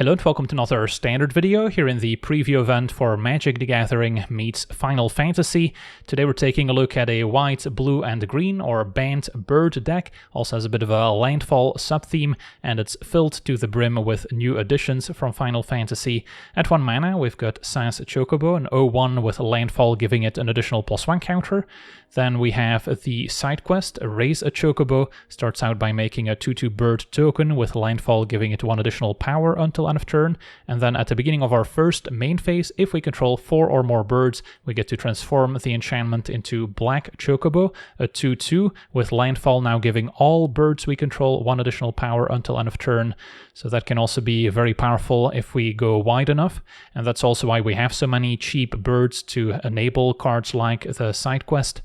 Hello and welcome to another standard video here in the preview event for Magic the Gathering meets Final Fantasy. Today we're taking a look at a white, blue and green or banned bird deck. Also has a bit of a landfall sub-theme and it's filled to the brim with new additions from Final Fantasy. At 1 mana we've got Sass Chocobo, an 0/1 with landfall giving it an additional +1 counter. Then we have the side quest, Raise a Chocobo, starts out by making a 2/2 bird token with landfall giving it 1 additional power until end of turn, and then at the beginning of our first main phase, if we control 4 or more birds, we get to transform the enchantment into Black Chocobo, a 2/2 with landfall now giving all birds we control 1 additional power until end of turn. So that can also be very powerful if we go wide enough, and that's also why we have so many cheap birds to enable cards like the side quest.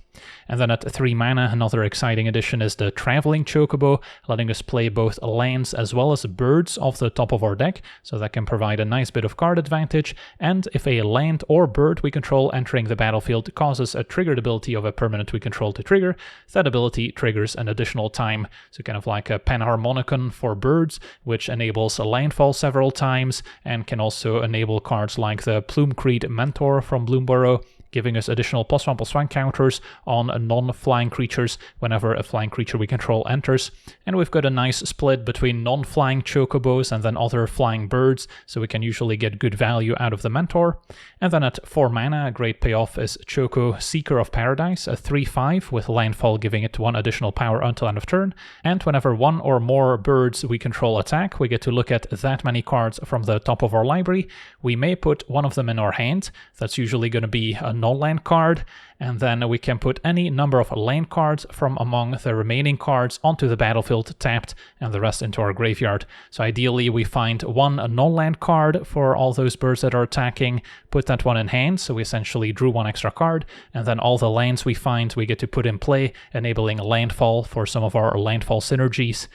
And then at 3 mana, another exciting addition is the Traveling Chocobo, letting us play both lands as well as birds off the top of our deck, so that can provide a nice bit of card advantage. And if a land or bird we control entering the battlefield causes a triggered ability of a permanent we control to trigger, that ability triggers an additional time. So kind of like a Panharmonicon for birds, which enables a landfall several times and can also enable cards like the Plumecreed Mentor from Bloomburrow, giving us additional +1/+1 counters on non-flying creatures whenever a flying creature we control enters. And we've got a nice split between non-flying chocobos and then other flying birds, so we can usually get good value out of the Mentor. And then at 4 mana, a great payoff is Choco Seeker of Paradise, a 3/5 with landfall giving it 1 additional power until end of turn. And whenever 1 or more birds we control attack, we get to look at that many cards from the top of our library. We may put one of them in our hand. That's usually going to be a non-land card, and then we can put any number of land cards from among the remaining cards onto the battlefield tapped and the rest into our graveyard. So ideally we find one non-land card for all those birds that are attacking, put that one in hand, so we essentially drew 1 extra card, and then all the lands we find we get to put in play, enabling landfall for some of our landfall synergies.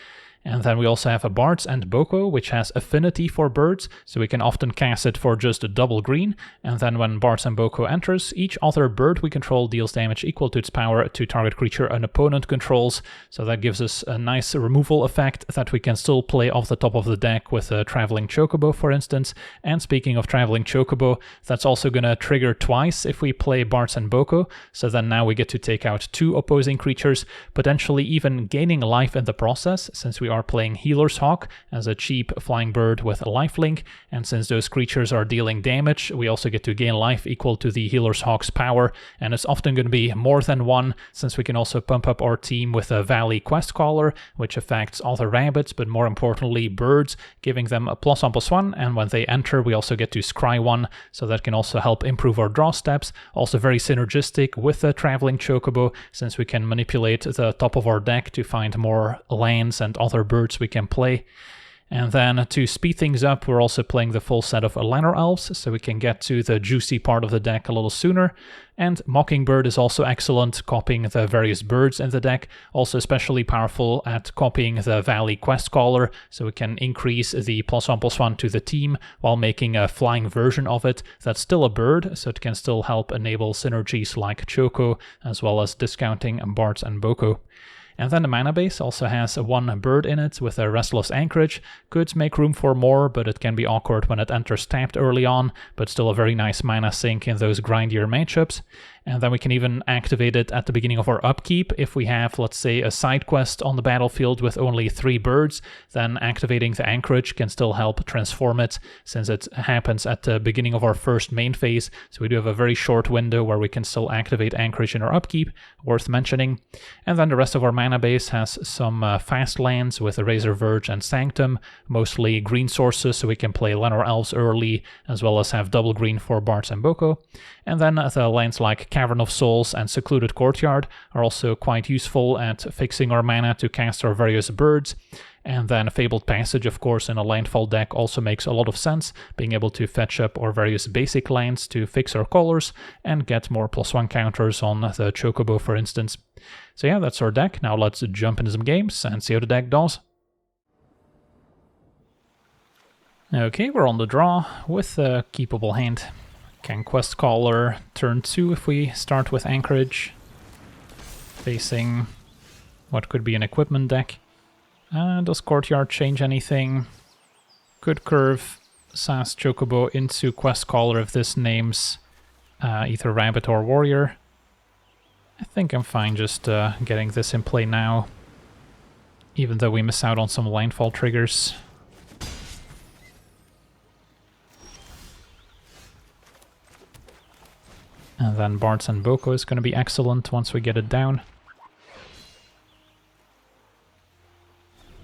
And then we also have a Bards and Boko, which has affinity for birds, so we can often cast it for just a double green, and then when Bards and Boko enters, each other bird we control deals damage equal to its power to target creature an opponent controls, so that gives us a nice removal effect that we can still play off the top of the deck with a Traveling Chocobo, for instance. And speaking of Traveling Chocobo, that's also going to trigger twice if we play Bards and Boko, so then now we get to take out 2 opposing creatures, potentially even gaining life in the process, since we are playing Healer's Hawk as a cheap flying bird with a lifelink, and since those creatures are dealing damage, we also get to gain life equal to the Healer's Hawk's power, and it's often going to be more than 1, since we can also pump up our team with a Valley Quest Caller, which affects other rabbits, but more importantly birds, giving them a +1/+1, and when they enter we also get to scry 1, so that can also help improve our draw steps. Also very synergistic with the Traveling Chocobo, since we can manipulate the top of our deck to find more lands and other birds we can play. And then to speed things up, we're also playing the full set of Lanor Elves, so we can get to the juicy part of the deck a little sooner. And Mockingbird is also excellent, copying the various birds in the deck, also especially powerful at copying the Valley Quest Caller, so we can increase the +1/+1 to the team while making a flying version of it that's still a bird, so it can still help enable synergies like Choco, as well as discounting Bards and Boko. And then the mana base also has 1 bird in it with a Restless Anchorage. Could make room for more, but it can be awkward when it enters tapped early on, but still a very nice mana sink in those grindier matchups. And then we can even activate it at the beginning of our upkeep. If we have, let's say, a side quest on the battlefield with only 3 birds, then activating the Anchorage can still help transform it, since it happens at the beginning of our first main phase. So we do have a very short window where we can still activate Anchorage in our upkeep, worth mentioning. And then the rest of our mana base has some fast lands with a Razor Verge and Sanctum, mostly green sources, so we can play Lanor Elves early, as well as have double green for Bards and Boko. And then the lands like Cavern of Souls and Secluded Courtyard are also quite useful at fixing our mana to cast our various birds. And then Fabled Passage, of course, in a landfall deck also makes a lot of sense, being able to fetch up our various basic lands to fix our colors and get more +1 counters on the Chocobo, for instance. So yeah, that's our deck. Now let's jump into some games and see how the deck does. Okay, we're on the draw with a keepable hand. Can Quest Caller turn 2 if we start with Anchorage, facing what could be an equipment deck. Does Courtyard change anything? Could curve SAS Chocobo into Quest Caller if this names either Rabbit or Warrior. I think I'm fine just getting this in play now, even though we miss out on some landfall triggers. And then Bards and Boko is going to be excellent once we get it down.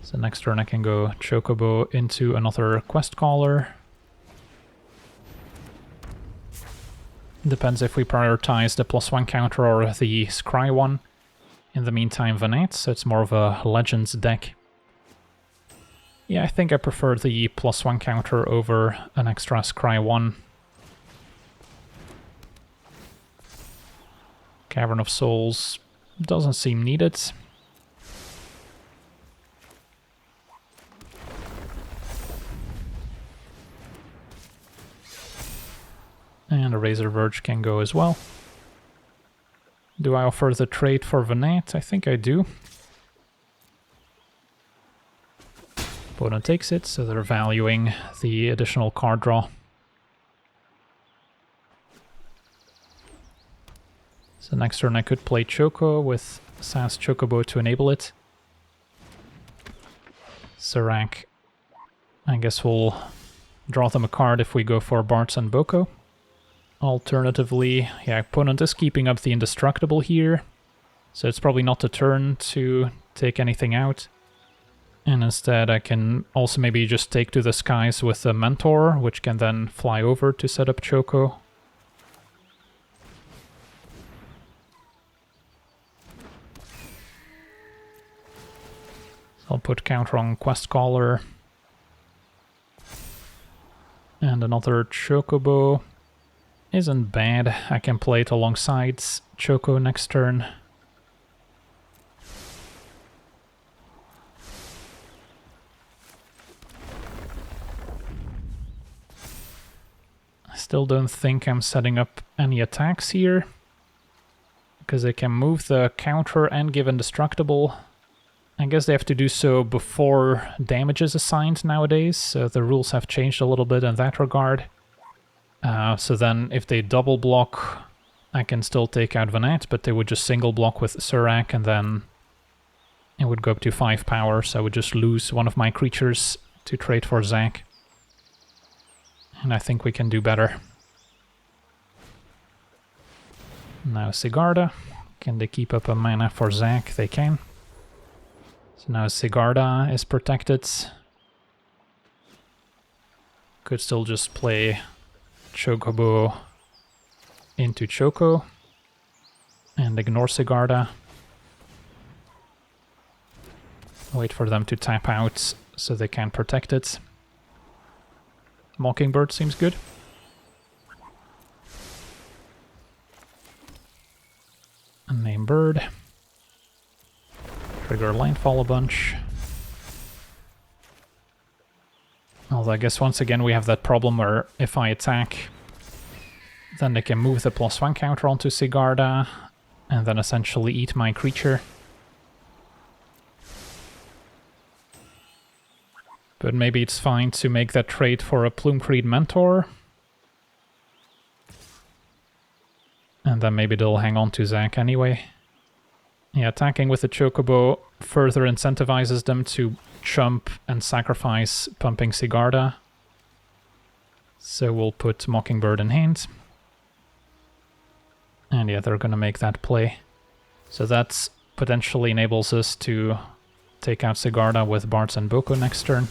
So next turn I can go Chocobo into another Quest Caller. Depends if we prioritize the +1 counter or the Scry one. In the meantime, Vanette, so it's more of a Legends deck. Yeah, I think I prefer the +1 counter over an extra Scry one. Cavern of Souls doesn't seem needed. And a Razor Verge can go as well. Do I offer the trade for Vanette? I think I do. Opponent takes it, so they're valuing the additional card draw. So next turn I could play Choco with SAS Chocobo to enable it. Serac, I guess we'll draw them a card if we go for Bards and Boko. Alternatively, yeah, opponent is keeping up the Indestructible here, so it's probably not the turn to take anything out. And instead I can also maybe just take to the skies with a Mentor, which can then fly over to set up Choco. I'll put counter on Quest Caller. And another Chocobo isn't bad. I can play it alongside Choco next turn. I still don't think I'm setting up any attacks here, because they can move the counter and give Indestructible. I guess they have to do so before damage is assigned nowadays, so the rules have changed a little bit in that regard. So then if they double block, I can still take out Vanette, but they would just single block with Serac, and then it would go up to 5 power, so I would just lose one of my creatures to trade for Zac. And I think we can do better. Now Sigarda. Can they keep up a mana for Zac? They can. So now Sigarda is protected. Could still just play Chocobo into Choco and ignore Sigarda. Wait for them to tap out so they can protect it. Mockingbird seems good. A name bird. Trigger landfall a bunch. Although I guess once again we have that problem where if I attack, then they can move the +1 counter onto Sigarda and then essentially eat my creature. But maybe it's fine to make that trade for a Plumecreed Mentor. And then maybe they'll hang on to Zac anyway. Yeah, attacking with the Chocobo further incentivizes them to chump and sacrifice pumping Sigarda. So we'll put Mockingbird in hand. And yeah, they're gonna make that play. So that potentially enables us to take out Sigarda with Bards and Boko next turn.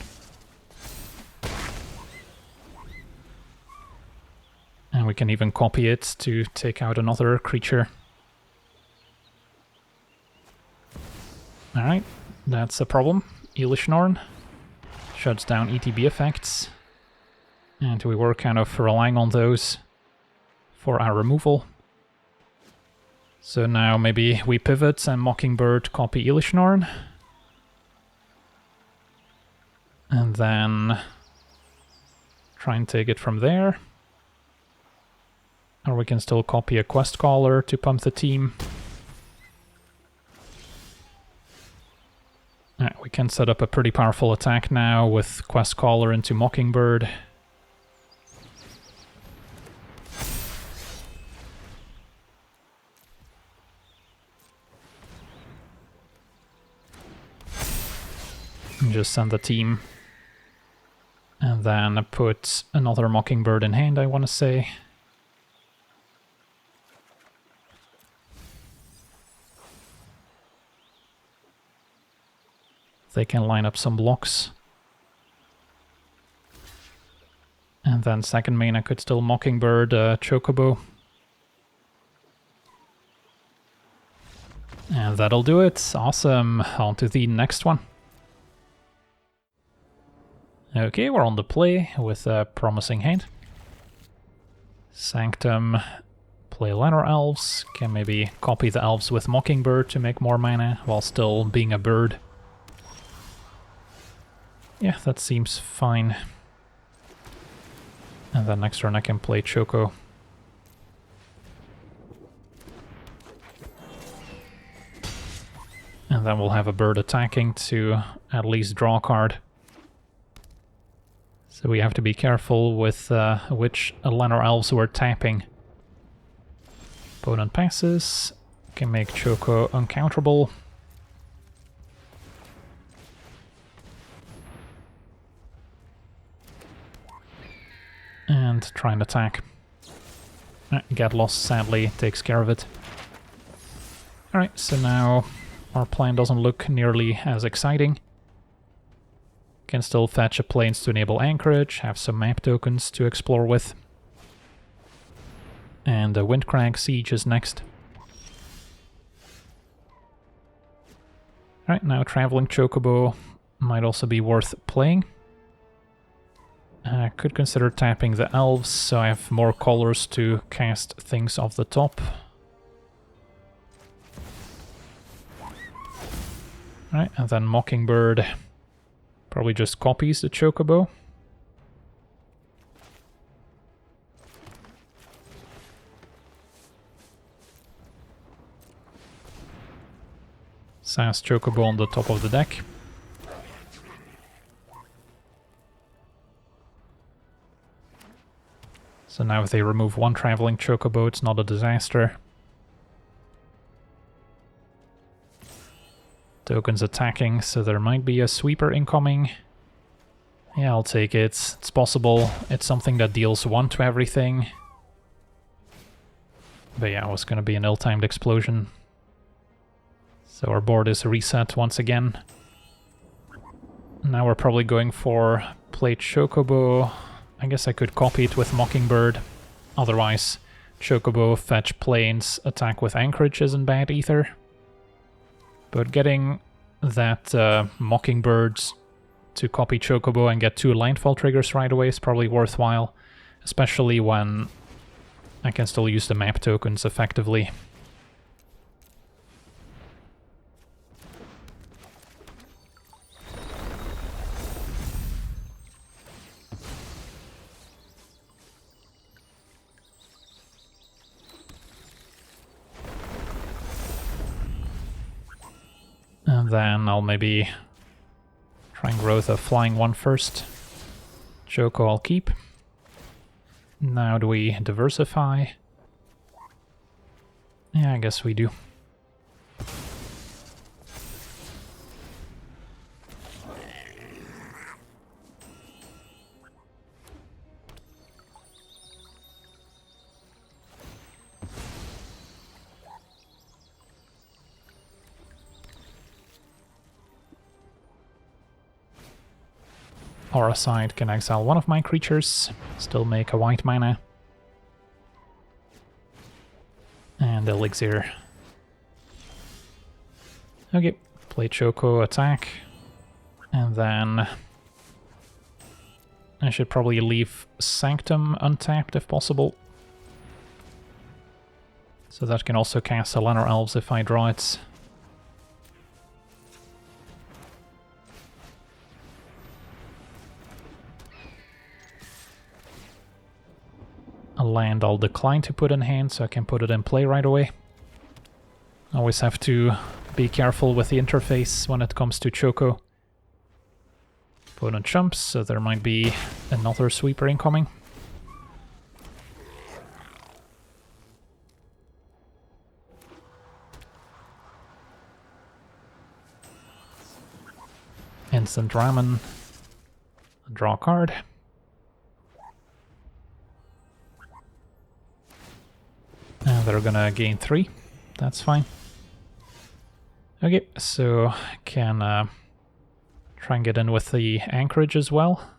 And we can even copy it to take out another creature. Alright, that's a problem. Elishnorn shuts down ETB effects. And we were kind of relying on those for our removal. So now maybe we pivot and Mockingbird copy Elishnorn. And then try and take it from there. Or we can still copy a Quest Caller to pump the team. We can set up a pretty powerful attack now with Quest Caller into Mockingbird. And just send the team. And then put another Mockingbird in hand, I want to say. They can line up some blocks. And then second main I could still Mockingbird Chocobo. And that'll do it. Awesome. On to the next one. Okay, we're on the play with a promising hand. Sanctum, play Lanor Elves. Can maybe copy the Elves with Mockingbird to make more mana while still being a bird. Yeah, that seems fine. And then next turn I can play Choco. And then we'll have a bird attacking to at least draw a card. So we have to be careful with which Lanor Elves we're tapping. Opponent passes. Can make Choco uncounterable. And try and attack. Get lost, sadly, takes care of it. Alright, so now our plan doesn't look nearly as exciting. Can still fetch a plains to enable anchorage, have some map tokens to explore with. And Windcrag Siege is next. Alright, now Traveling Chocobo might also be worth playing. I could consider tapping the elves, so I have more colors to cast things off the top. Alright, and then Mockingbird probably just copies the Chocobo. Sass Chocobo on the top of the deck. So now if they remove one Traveling Chocobo, it's not a disaster. Tokens attacking, so there might be a sweeper incoming. Yeah, I'll take it. It's possible. It's something that deals 1 to everything. But yeah, it was going to be an ill-timed explosion. So our board is reset once again. Now we're probably going for play Chocobo. I guess I could copy it with Mockingbird. Otherwise, Chocobo, fetch plains, attack with anchorage isn't bad either. But getting that Mockingbird to copy Chocobo and get 2 Landfall triggers right away is probably worthwhile. Especially when I can still use the map tokens effectively. And then I'll maybe try and grow the flying one first. Choco I'll keep. Now do we diversify? Yeah, I guess we do. Aura side can exile one of my creatures, still make a white mana. And Elixir. Okay, play Choco, attack. And then I should probably leave Sanctum untapped if possible. So that can also cast a Lanor Elves if I draw it. A land I'll decline to put in hand, so I can put it in play right away. Always have to be careful with the interface when it comes to Choco. Opponent jumps, so there might be another sweeper incoming. instant ramen. Draw a card. And they're gonna gain 3. That's fine. Okay, so can try and get in with the anchorage as well.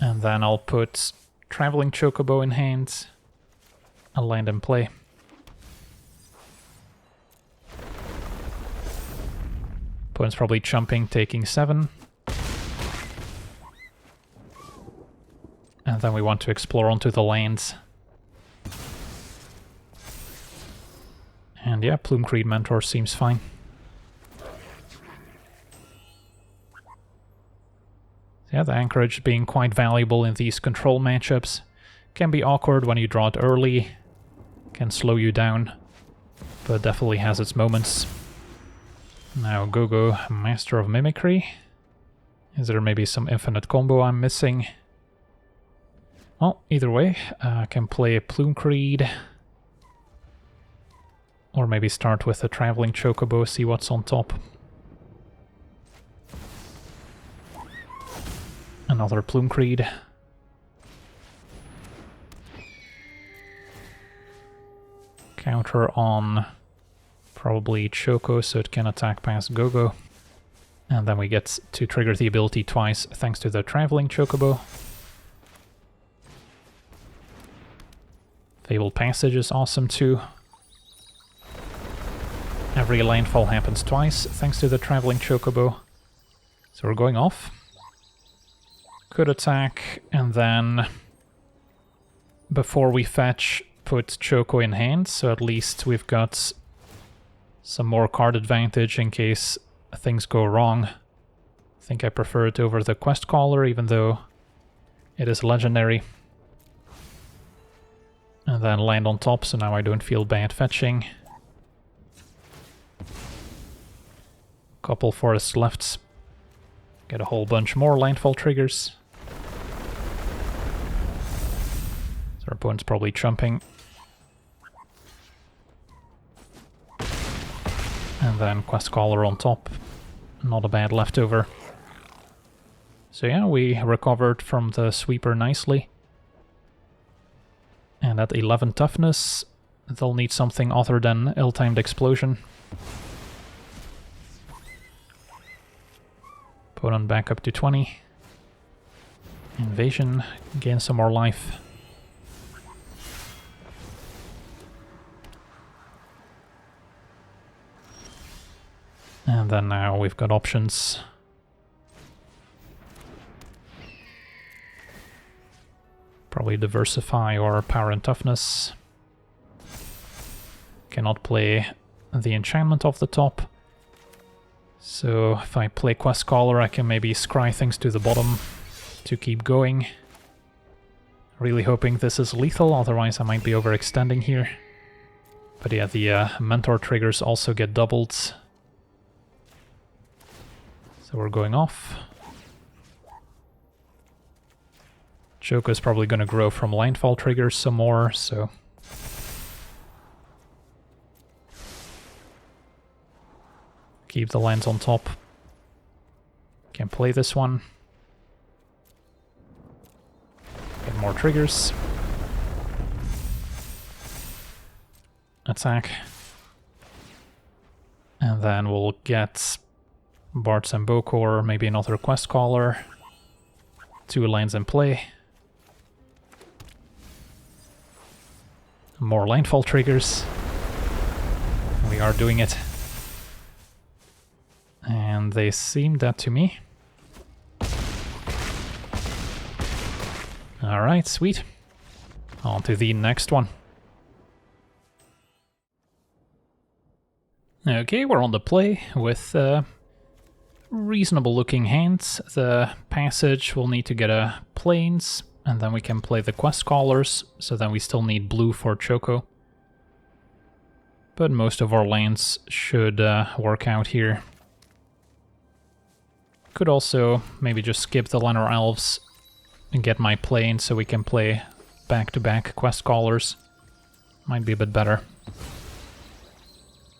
And then I'll put Traveling Chocobo in hand. I'll land and play. Opponent's probably jumping, taking 7. And then we want to explore onto the lands. And yeah, Plume Creed Mentor seems fine. Yeah, the anchorage being quite valuable in these control matchups. Can be awkward when you draw it early, can slow you down, but definitely has its moments. Now Go-Go, Master of Mimicry. Is there maybe some infinite combo I'm missing? Well, either way, I can play Plume Creed. Or maybe start with a Traveling Chocobo, see what's on top. Another Plume Creed. Counter on probably Choco, so it can attack past Go-Go. And then we get to trigger the ability twice thanks to the Traveling Chocobo. Fabled Passage is awesome too. Every landfall happens twice thanks to the Traveling Chocobo. So we're going off. Could attack, and then before we fetch, put Choco in hand, so at least we've got some more card advantage in case things go wrong. I think I prefer it over the Quest Caller, even though it is legendary. And then land on top, so now I don't feel bad fetching. Couple forests left. Get a whole bunch more landfall triggers. So our opponent's probably jumping. And then Quest Caller on top. Not a bad leftover. So yeah, we recovered from the sweeper nicely. And at 11 toughness, they'll need something other than ill-timed explosion. Opponent back up to 20. Invasion, gain some more life. And then now we've got options. Probably diversify or power and toughness. Cannot play the enchantment off the top. So if I play Quest Caller, I can maybe scry things to the bottom to keep going. Really hoping this is lethal, otherwise I might be overextending here. But yeah, the Mentor triggers also get doubled. So we're going off. Choco is probably going to grow from landfall triggers some more, so... Keep the lands on top. Can play this one. Get more triggers. Attack. And then we'll get Bards and Bokor, maybe another Quest Caller. 2 lands in play. More landfall triggers. We are doing it. And they seem dead to me. Alright, sweet. On to the next one. Okay, we're on the play with reasonable looking hands. The passage will need to get a plains, and then we can play the Quest Callers, so then we still need blue for Choco. But most of our lands should work out here. Could also maybe just skip the Lanor Elves and get my plane so we can play back-to-back quest callers. Might be a bit better.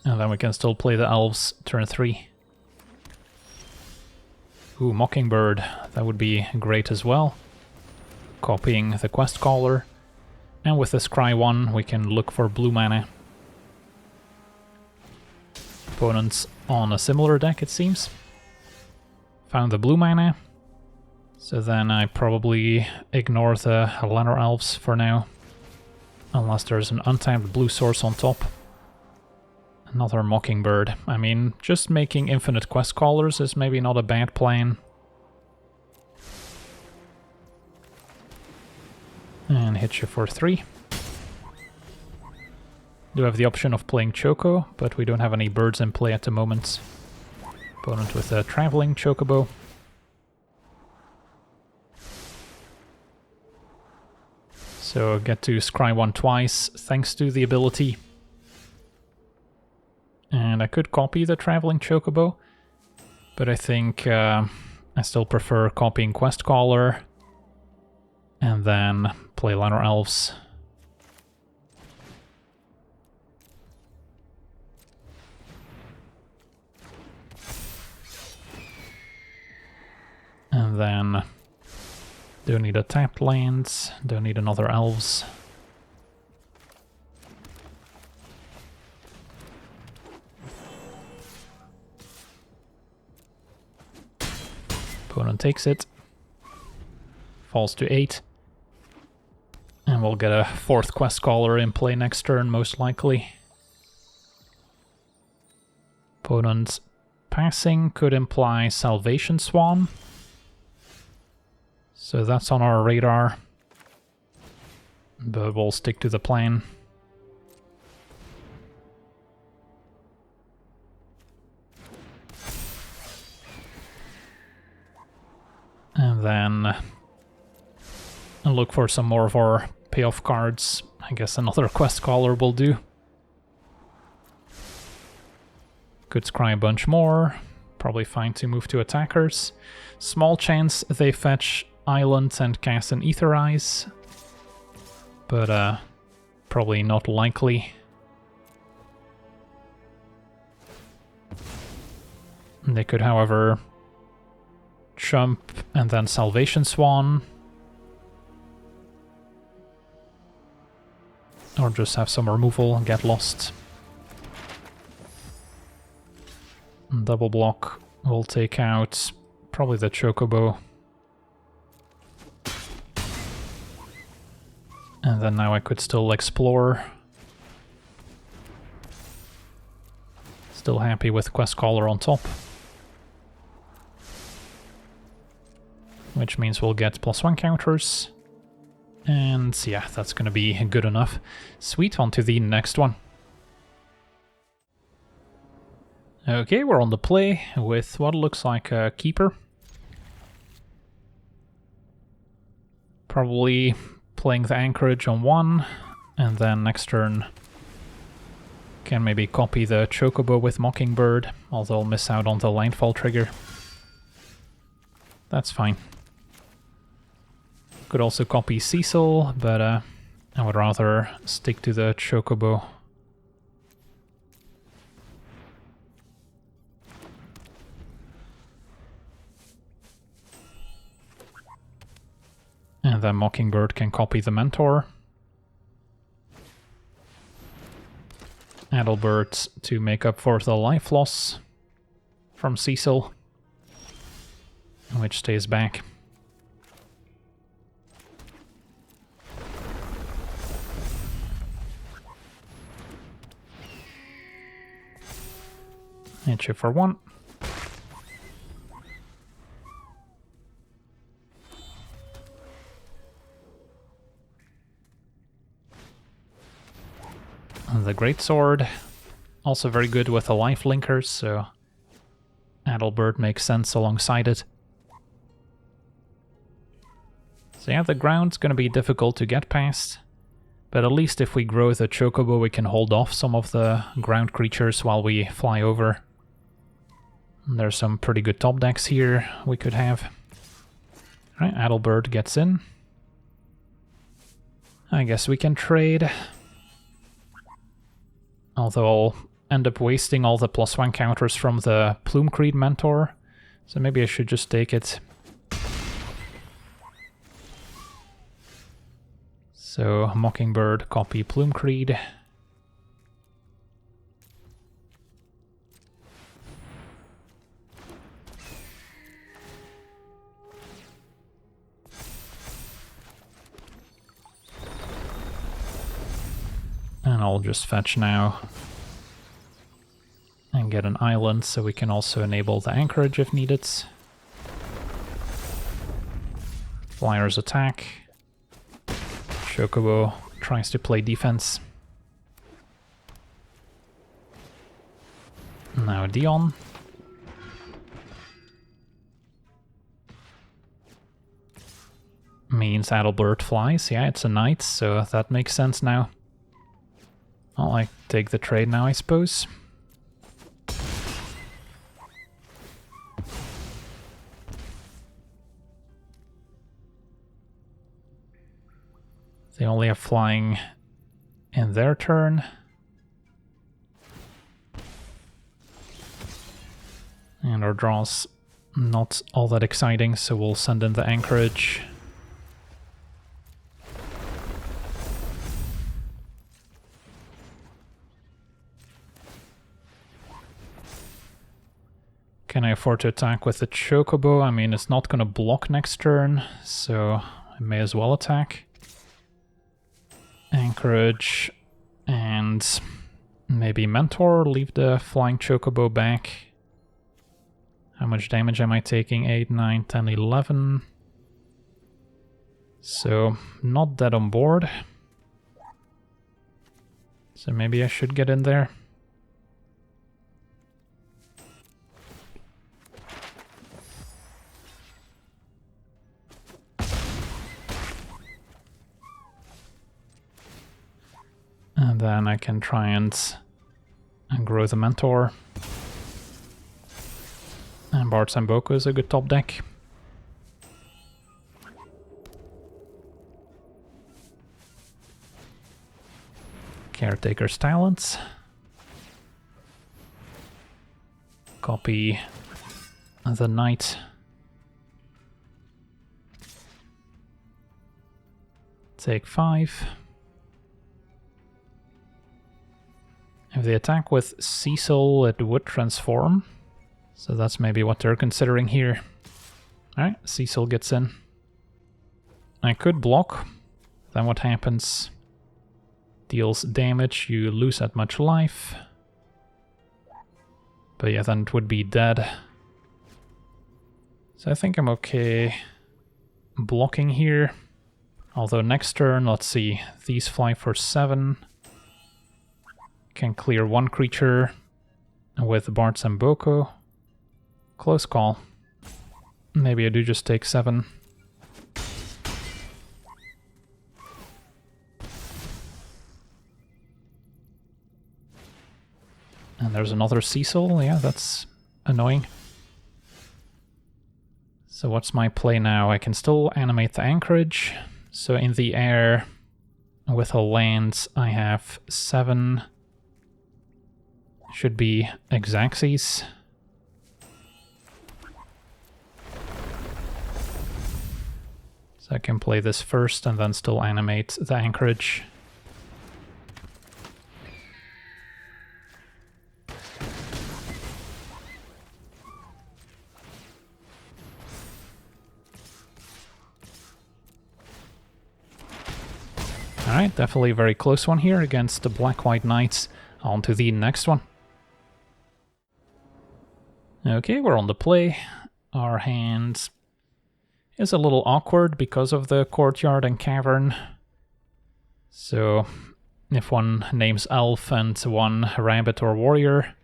And then we can still play the Elves turn 3. Ooh, Mockingbird. That would be great as well. Copying the quest caller. And with the Scry 1 we can look for blue mana. Opponents on a similar deck, it seems. Found the blue mana. So then I probably ignore the Lanor Elves for now. Unless there's an untapped blue source on top. Another Mockingbird. I mean, just making infinite quest callers is maybe not a bad plan. And hit you for 3. Do have the option of playing Choco, but we don't have any birds in play at the moment. Opponent with a traveling Chocobo. So get to scry 1 twice, thanks to the ability. And I could copy the traveling Chocobo, but I think I still prefer copying Quest Caller and then play Lanor Elves. And then don't need a tapped lands, don't need another Elves. Opponent takes it, falls to 8, and we'll get a 4th quest caller in play next turn, most likely. Opponent's passing could imply Salvation Swan, so that's on our radar, but we'll stick to the plan. And then I'll look for some more of our payoff cards. I guess another quest caller will do. Could scry a bunch more. Probably fine to move to attackers. Small chance they fetch Island and cast an Aetherize. But probably not likely. They could, however, Chump and then Salvation Swan. Or just have some removal and get lost. Double block will take out probably the Chocobo. And then now I could still explore. Still happy with Quest Caller on top. Which means we'll get +1 counters. And yeah, that's gonna be good enough. Sweet, on to the next one. Okay, we're on the play with what looks like a keeper. Probably playing the Anchorage on 1, and then next turn can maybe copy the Chocobo with Mockingbird, although I'll miss out on the Landfall trigger. That's fine. Could also copy Cecil, but I would rather stick to the Chocobo. And then Mockingbird can copy the Mentor. Adelbert to make up for the life loss from Cecil, which stays back. Hit you for 1. The Greatsword, also very good with the life linkers, so Adelbert makes sense alongside it. So yeah, the ground's gonna be difficult to get past, but at least if we grow the Chocobo we can hold off some of the ground creatures while we fly over. There's some pretty good top decks here we could have. Alright, Adalbert gets in. I guess we can trade. Although I'll end up wasting all the +1 counters from the Plume Creed Mentor. So maybe I should just take it. So Mockingbird, copy Plume Creed. And I'll just fetch now and get an island so we can also enable the anchorage if needed. Flyers attack. Chocobo tries to play defense. Now Dion. Means Adalbert flies. Yeah, it's a knight, so that makes sense now. I'll like take the trade now, I suppose. They only have flying in their turn. And our draw's not all that exciting, so we'll send in the anchorage. Can I afford to attack with the Chocobo? I mean, it's not going to block next turn, so I may as well attack. Anchorage and maybe Mentor, leave the flying Chocobo back. How much damage am I taking? 8, 9, 10, 11. So, not that on board. So maybe I should get in there. And then I can try and grow the Mentor. And Bard Sambuco is a good top deck. Caretaker's Talents. Copy the Knight. Take 5. If they attack with Cecil, it would transform. So that's maybe what they're considering here. Alright, Cecil gets in. I could block. Then what happens? Deals damage, you lose that much life. But yeah, then it would be dead. So I think I'm okay blocking here. Although next turn, let's see, these fly for 7. Can clear 1 creature with Bard Sambuco. Close call. Maybe I do just take 7. And there's another Cecil. Yeah, that's annoying. So what's my play now? I can still animate the anchorage. So in the air with a land, I have 7. Should be Exaxes. So I can play this first and then still animate the anchorage. Alright, definitely a very close one here against the Black-White Knights. On to the next one. Okay, we're on the play. Our hand is a little awkward because of the courtyard and cavern. So if one names elf and one rabbit or warrior,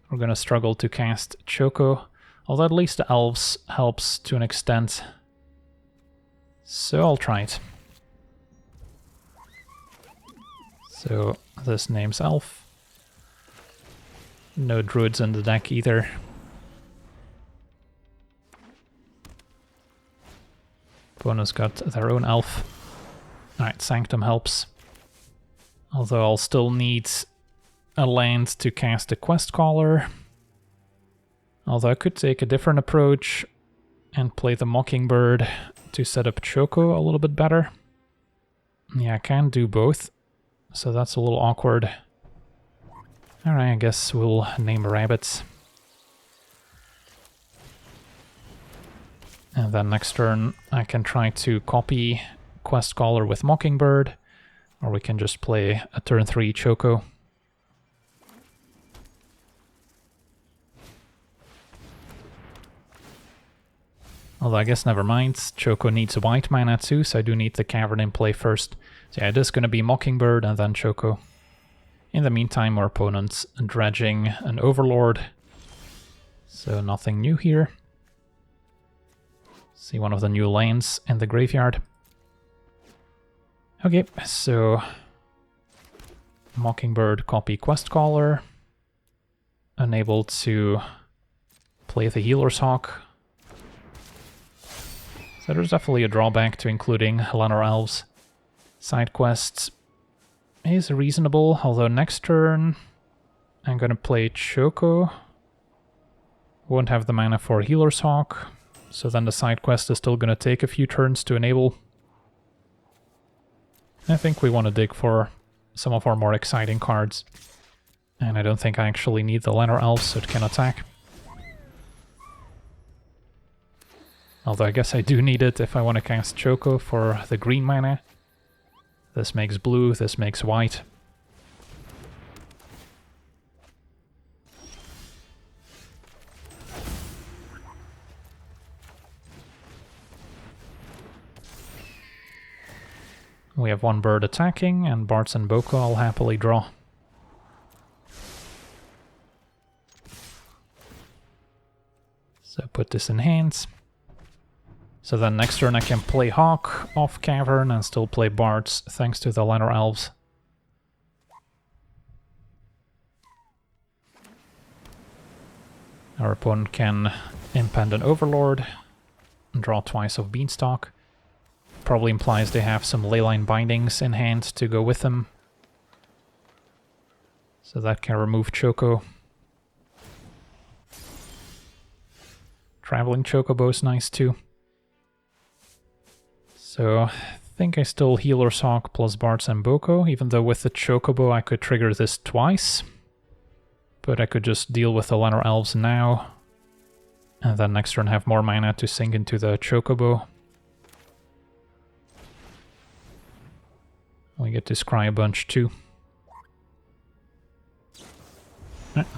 we're gonna struggle to cast Choco. Although at least the elves helps to an extent. So I'll try it. So this name's elf. No druids in the deck either. Opponent's got their own elf. Alright, Sanctum helps. Although I'll still need a land to cast a Quest Caller. Although I could take a different approach and play the Mockingbird to set up Choco a little bit better. Yeah, I can do both, so that's a little awkward. Alright, I guess we'll name rabbits. And then next turn I can try to copy Quest Caller with Mockingbird, or we can just play a turn 3 Choco. Although I guess never mind, Choco needs white mana too, so I do need the Cavern in play first. So yeah, it is going to be Mockingbird and then Choco. In the meantime, our opponent's dredging an Overlord, so nothing new here. See one of the new lands in the graveyard. Okay, so Mockingbird copy Quest Caller, unable to play the Healer's Hawk. So there's definitely a drawback to including Llanowar Elves. Side quests is reasonable, although next turn I'm gonna play Choco. Won't have the mana for Healer's Hawk, so then the side quest is still gonna take a few turns to enable. I think we want to dig for some of our more exciting cards. And I don't think I actually need the Llanowar Elves, so it can attack. Although I guess I do need it if I want to cast Choco for the green mana. This makes blue, this makes white. We have one bird attacking, and Bards and Boko I'll happily draw. So put this in hands. So then next turn I can play Hawk off Cavern and still play Bards thanks to the Llanowar Elves. Our opponent can impend an Overlord and draw twice of Beanstalk. Probably implies they have some Leyline Bindings in hand to go with them. So that can remove Choco. Traveling Chocobo is nice too. So I think I still Healer's Hawk plus Bards and Boko, even though with the Chocobo I could trigger this twice. But I could just deal with the Llanowar Elves now, and then next turn have more mana to sink into the Chocobo. We get to scry a bunch too.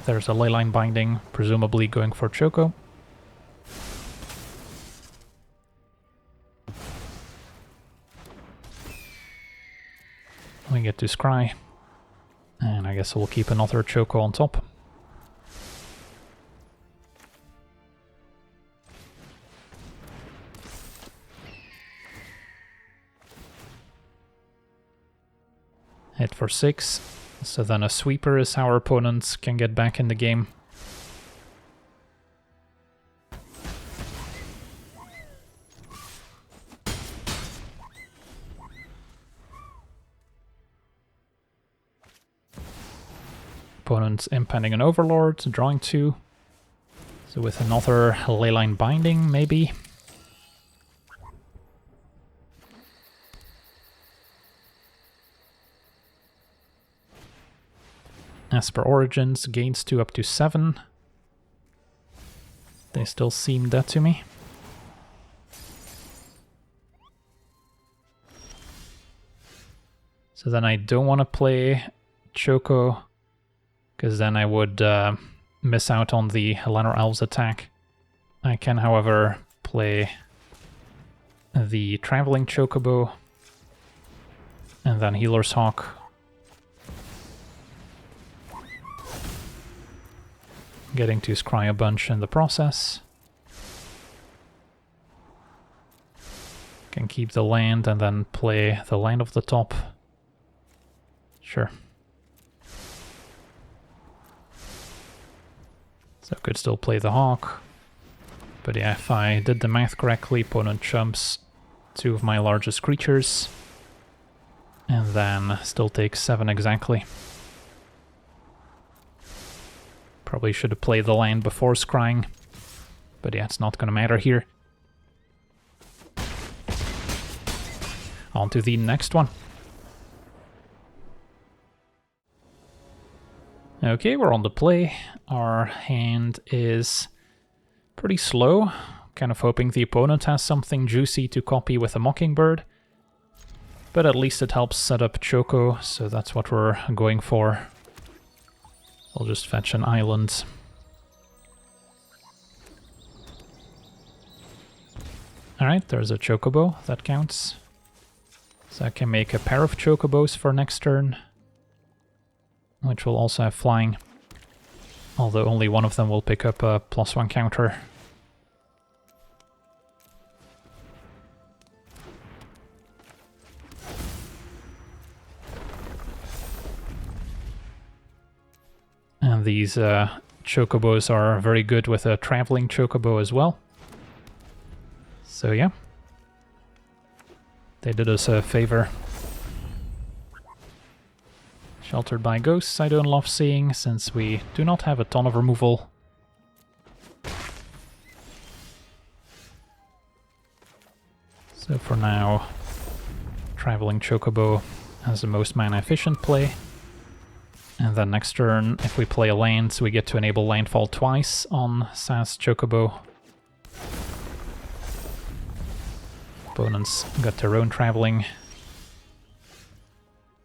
There's a Leyline Binding, presumably going for Choco. We get to scry, and I guess we'll keep another Choco on top. Hit for 6, so then a sweeper is how our opponents can get back in the game. Opponent's impending an Overlord, drawing 2. So with another Leyline Binding, maybe. As per Origins, gains 2 up to 7. They still seem dead to me. So then I don't want to play Choco, because then I would miss out on the Llanowar Elves attack. I can, however, play the Traveling Chocobo, and then Healer's Hawk. Getting to scry a bunch in the process. Can keep the land and then play the land of the top. Sure. So I could still play the Hawk. But yeah, if I did the math correctly, opponent jumps 2 of my largest creatures. And then still takes 7 exactly. Probably should have played the land before scrying. But yeah, it's not gonna matter here. On to the next one. Okay, we're on the play. Our hand is pretty slow. Kind of hoping the opponent has something juicy to copy with a Mockingbird. But at least it helps set up Choco, so that's what we're going for. I'll just fetch an island. Alright, there's a Chocobo, that counts. So I can make a pair of Chocobos for next turn, which will also have flying. Although only one of them will pick up a +1 counter. And these Chocobos are very good with a traveling Chocobo as well. So yeah, they did us a favor. Sheltered by ghosts I don't love seeing, since we do not have a ton of removal. So for now, traveling Chocobo has the most mana efficient play. And then next turn, if we play a land, we get to enable landfall twice on SAS Chocobo. Opponents got their own traveling.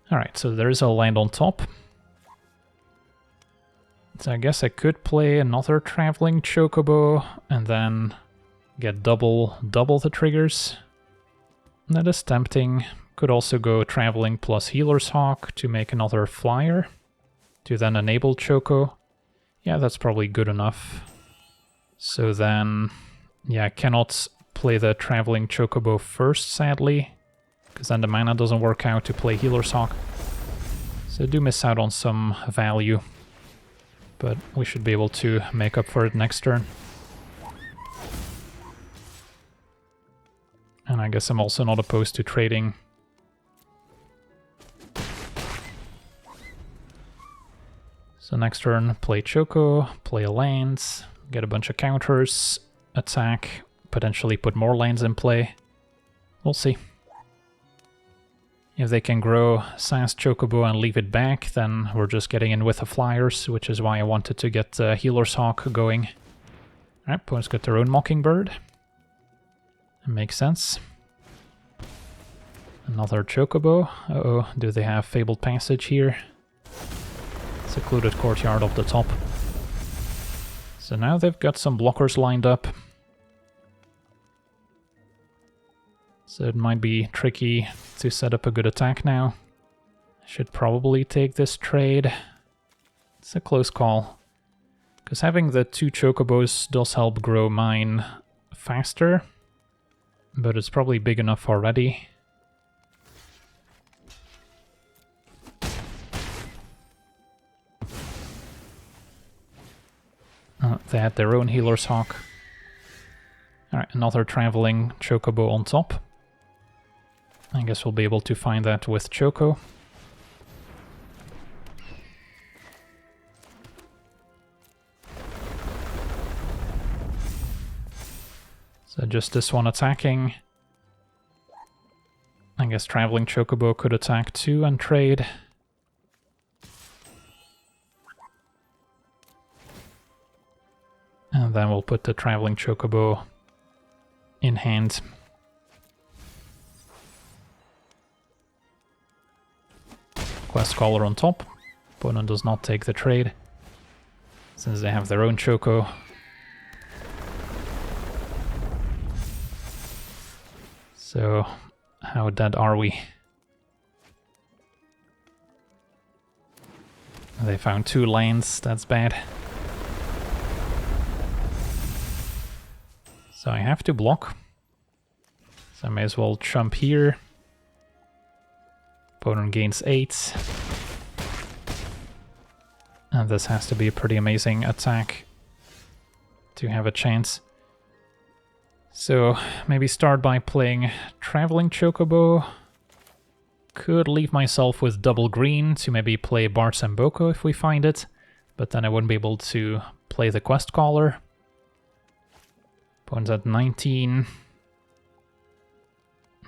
Alright, so there is a land on top. So I guess I could play another traveling Chocobo and then get double the triggers. That is tempting. Could also go traveling plus Healer's Hawk to make another flyer, to then enable Choco. Yeah, that's probably good enough. So then, yeah, I cannot play the traveling Chocobo first, sadly, because then the mana doesn't work out to play Healer's Hawk. So I do miss out on some value, but we should be able to make up for it next turn. And I guess I'm also not opposed to trading. So next turn, play Choco, play a land, get a bunch of counters, attack, potentially put more lands in play. We'll see. If they can grow SAS Chocobo and leave it back, then we're just getting in with the flyers, which is why I wanted to get Healer's Hawk going. Alright, opponents got their own Mockingbird. That makes sense. Another Chocobo. Uh-oh, do they have Fabled Passage here? Secluded Courtyard off the top. So now they've got some blockers lined up. So it might be tricky to set up a good attack now. I should probably take this trade. It's a close call. Because having the 2 Chocobos does help grow mine faster. But it's probably big enough already. They had their own Healer's Hawk. Alright, another traveling Chocobo on top. I guess we'll be able to find that with Choco. So just this one attacking. I guess traveling Chocobo could attack too and trade. And then we'll put the traveling Chocobo in hand. Quest Caller on top. Opponent does not take the trade, since they have their own Choco. So, how dead are we? They found 2 lands, that's bad. So I have to block. So I may as well jump here. Opponent gains 8. And this has to be a pretty amazing attack to have a chance. So maybe start by playing Traveling Chocobo. Could leave myself with double green to maybe play Bart's and Boko if we find it, but then I wouldn't be able to play the Quest Caller. Opponent's at 19.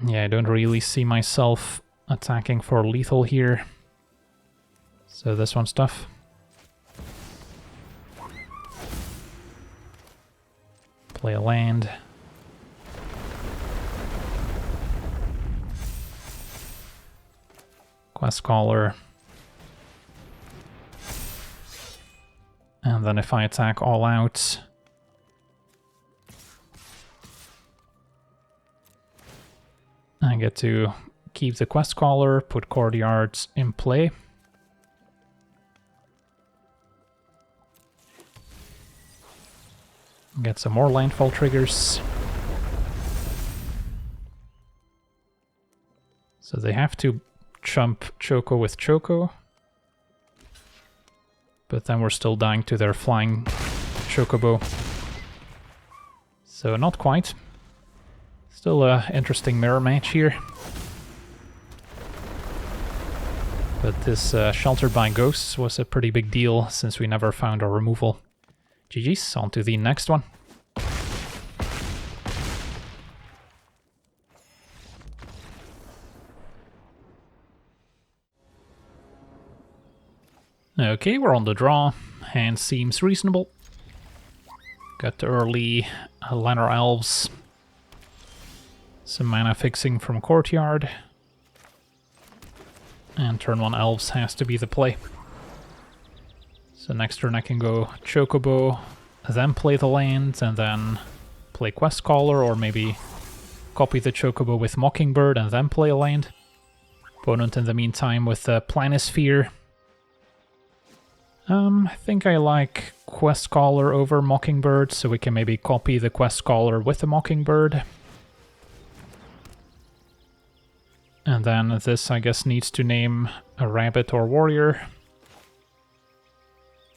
Yeah, I don't really see myself attacking for lethal here. So this one's tough. Play a land. Quest Caller. And then if I attack all out, I get to keep the Quest Caller, put Courtyards in play. Get some more landfall triggers. So they have to chump Choco with Choco. But then we're still dying to their flying Chocobo. So not quite. Still an interesting mirror match here. But this Sheltered by Ghosts was a pretty big deal since we never found our removal. GG's, on to the next one. Okay, we're on the draw. Hand seems reasonable. Got the early Lanor Elves. Some mana fixing from Courtyard. And turn 1 Elves has to be the play. So next turn I can go Chocobo, then play the land, and then play Quest Caller, or maybe copy the Chocobo with Mockingbird and then play a land. Opponent in the meantime with the Planisphere. I think I like Quest Caller over Mockingbird, so we can maybe copy the Quest Caller with the Mockingbird. And then this, I guess, needs to name a rabbit or warrior.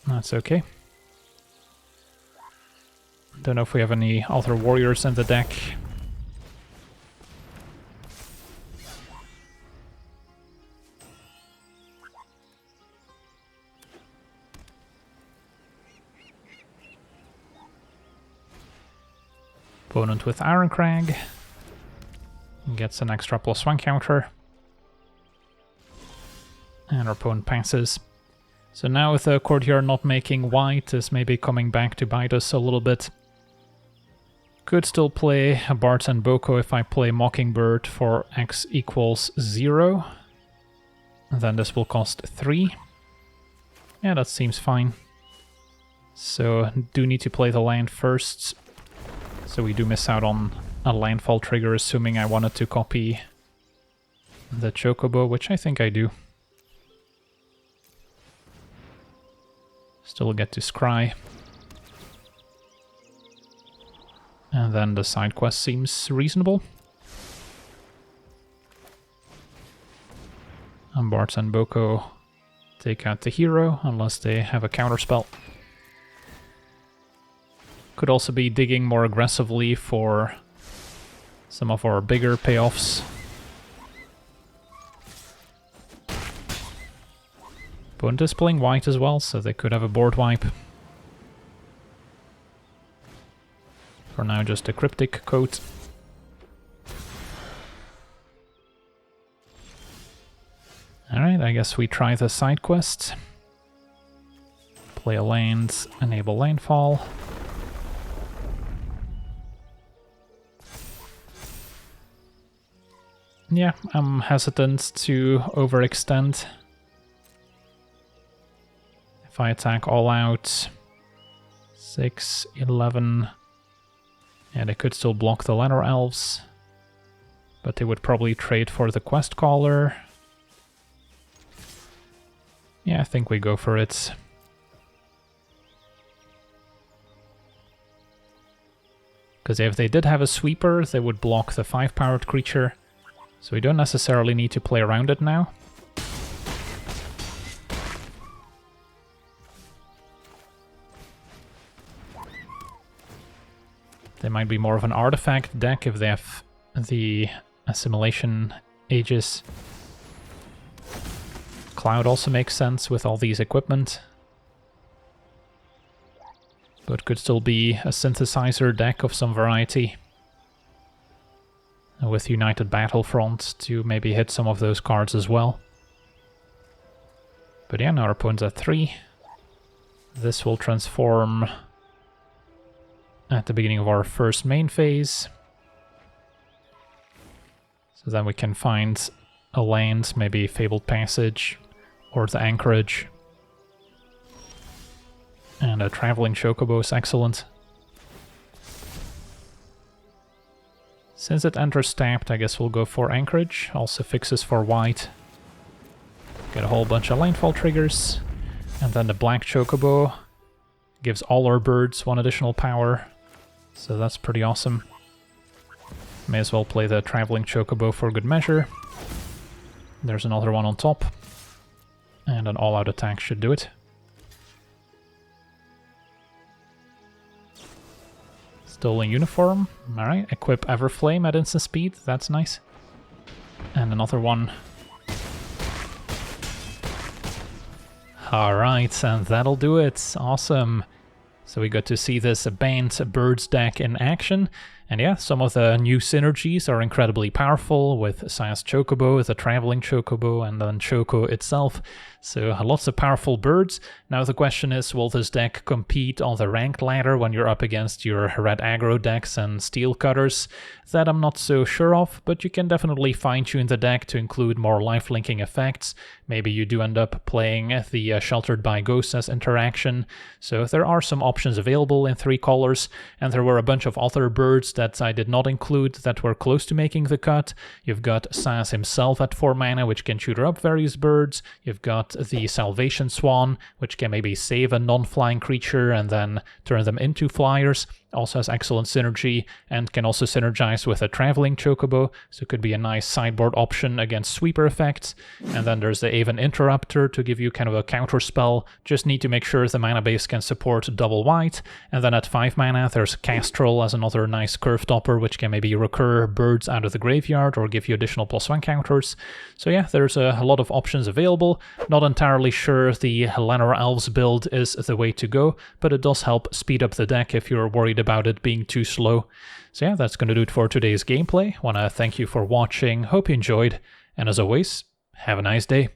That's okay. Don't know if we have any other warriors in the deck. Opponent with Ironcrag gets an extra +1 counter. And our opponent passes. So now with the Courtyard not making white, this may be coming back to bite us a little bit. Could still play a Bart and Boko if I play Mockingbird for x = 0. And then this will cost 3. Yeah, that seems fine. So do need to play the land first. So we do miss out on a landfall trigger, assuming I wanted to copy the Chocobo, which I think I do. Still get to scry. And then the side quest seems reasonable. And Bart and Boko take out the hero, unless they have a counterspell. Could also be digging more aggressively for some of our bigger payoffs. Opponent is playing white as well, so they could have a board wipe. For now, just a Cryptic Coat. Alright, I guess we try the side quest. Play a land, enable landfall. Yeah, I'm hesitant to overextend. If I attack all out, 6, 11, and I could still block the Lanor Elves, but they would probably trade for the Quest Caller. Yeah, I think we go for it. Because if they did have a sweeper, they would block the 5-powered creature. So we don't necessarily need to play around it now. They might be more of an artifact deck if they have the assimilation ages. Cloud also makes sense with all these equipment. But could still be a synthesizer deck of some variety. With United Battlefront to maybe hit some of those cards as well. But yeah, now our opponent's at 3. This will transform at the beginning of our first main phase. So then we can find a land, maybe Fabled Passage or the Anchorage. And a Traveling Chocobo is excellent. Since it enters tapped, I guess we'll go for Anchorage. Also fixes for white. Get a whole bunch of landfall triggers. And then the black Chocobo gives all our birds 1 additional power. So that's pretty awesome. May as well play the Traveling Chocobo for good measure. There's another one on top. And an all-out attack should do it. Stolen Uniform. Alright, equip Everflame at instant speed. That's nice. And another one. Alright, and that'll do it. Awesome. So we got to see this banned birds deck in action. And yeah, some of the new synergies are incredibly powerful with Saya's Chocobo, the Traveling Chocobo, and then Choco itself. So lots of powerful birds. Now the question is, will this deck compete on the ranked ladder when you're up against your red aggro decks and steel cutters? That I'm not so sure of, but you can definitely fine-tune the deck to include more life-linking effects. Maybe you do end up playing the Sheltered by Ghosts as interaction. So there are some options available in 3 colors, and there were a bunch of other birds that I did not include that were close to making the cut. You've got Saz himself at 4 mana, which can tutor up various birds. You've got the Salvation Swan, which can maybe save a non-flying creature and then turn them into flyers. Also has excellent synergy and can also synergize with a Traveling Chocobo, so it could be a nice sideboard option against sweeper effects. And then there's the Aven Interrupter to give you kind of a counter spell. Just need to make sure the mana base can support double white. And then at 5 mana there's Castrol as another nice curve topper, which can maybe recur birds out of the graveyard or give you additional +1 counters. So yeah, there's a lot of options available. Not entirely sure the Llanowar Elves build is the way to go, but it does help speed up the deck if you're worried about it being too slow. So yeah, that's going to do it for today's gameplay. Want to thank you for watching, hope you enjoyed, and as always, have a nice day.